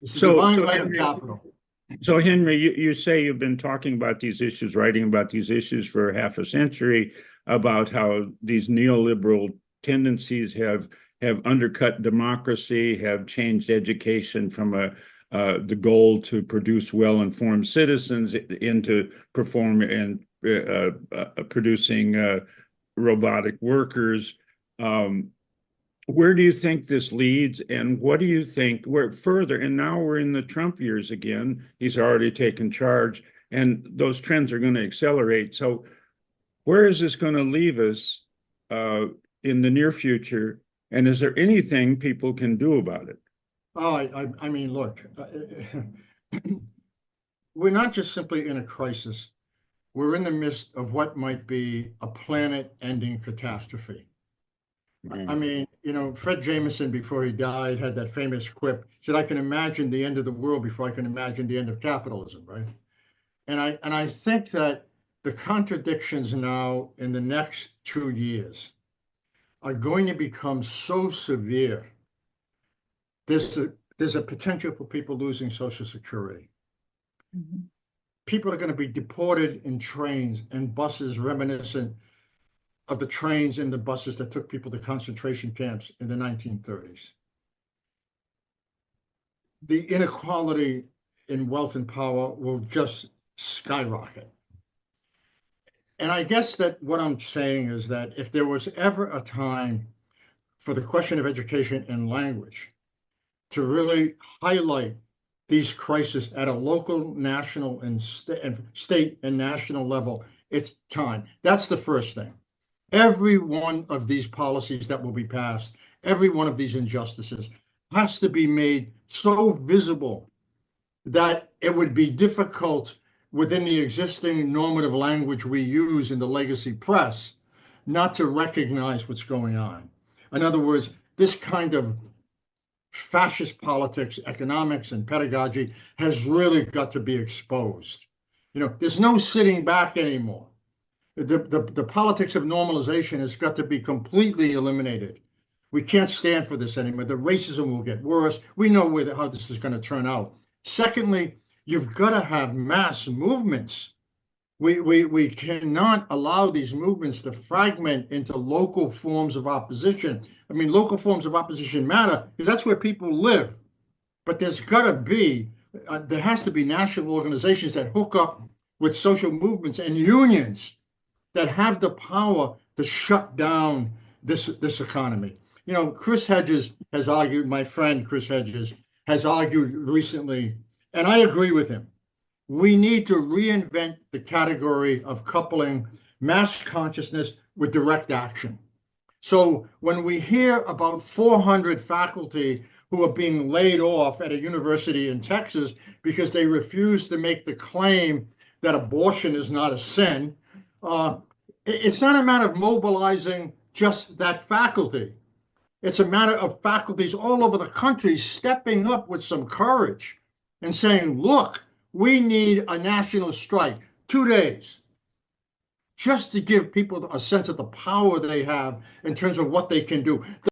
It's the So, divine so right of Henry, capital. so Henry, you say you've been talking about these issues, writing about these issues for half a century, about how these neoliberal tendencies have undercut democracy, have changed education from the goal to produce well-informed citizens into perform and producing robotic workers. Um, where do you think this leads, and what do you think where further? And now we're in the Trump years again. He's already taken charge, and those trends are going to accelerate. So, where is this going to leave us uh, in the near future? And is there anything people can do about it? Oh, I mean, look, we're not just simply in a crisis. We're in the midst of what might be a planet-ending catastrophe. I Mm. mean, Fred Jameson, before he died, had that famous quip. He said, "I can imagine the end of the world before I can imagine the end of capitalism," right? And I think that the contradictions now in the next 2 years are going to become so severe. There's a potential for people losing Social Security. Mhm. People are going to be deported in trains and buses reminiscent of the trains and the buses that took people to concentration camps in the 1930s. The inequality in wealth and power will just skyrocket. And I guess that what I'm saying is that if there was ever a time for the question of education and language to really highlight these crises at a local, national, and state and national level, it's time. That's the first thing. Every one of these policies that will be passed, every one of these injustices has to be made so visible that it would be difficult within the existing normative language we use in the legacy press not to recognize what's going on. In other words, this kind of fascist politics, economics, and pedagogy has really got to be exposed. There's no sitting back anymore. The politics of normalization has got to be completely eliminated. We can't stand for this anymore. The racism will get worse. We know how this is going to turn out. Secondly, you've got to have mass movements. We cannot allow these movements to fragment into local forms of opposition. I mean, local forms of opposition matter because that's where people live. But there has to be national organizations that hook up with social movements and unions that have the power to shut down this economy. Chris Hedges has argued, my friend Chris Hedges has argued recently, and I agree with him. We need to reinvent the category of coupling mass consciousness with direct action. So when we hear about 400 faculty who are being laid off at a university in Texas because they refuse to make the claim that abortion is not a sin, uh, it's not a matter of mobilizing just that faculty. It's a matter of faculties all over the country stepping up with some courage and saying, look, we need a national strike, 2 days, just to give people a sense of the power they have in terms of what they can do.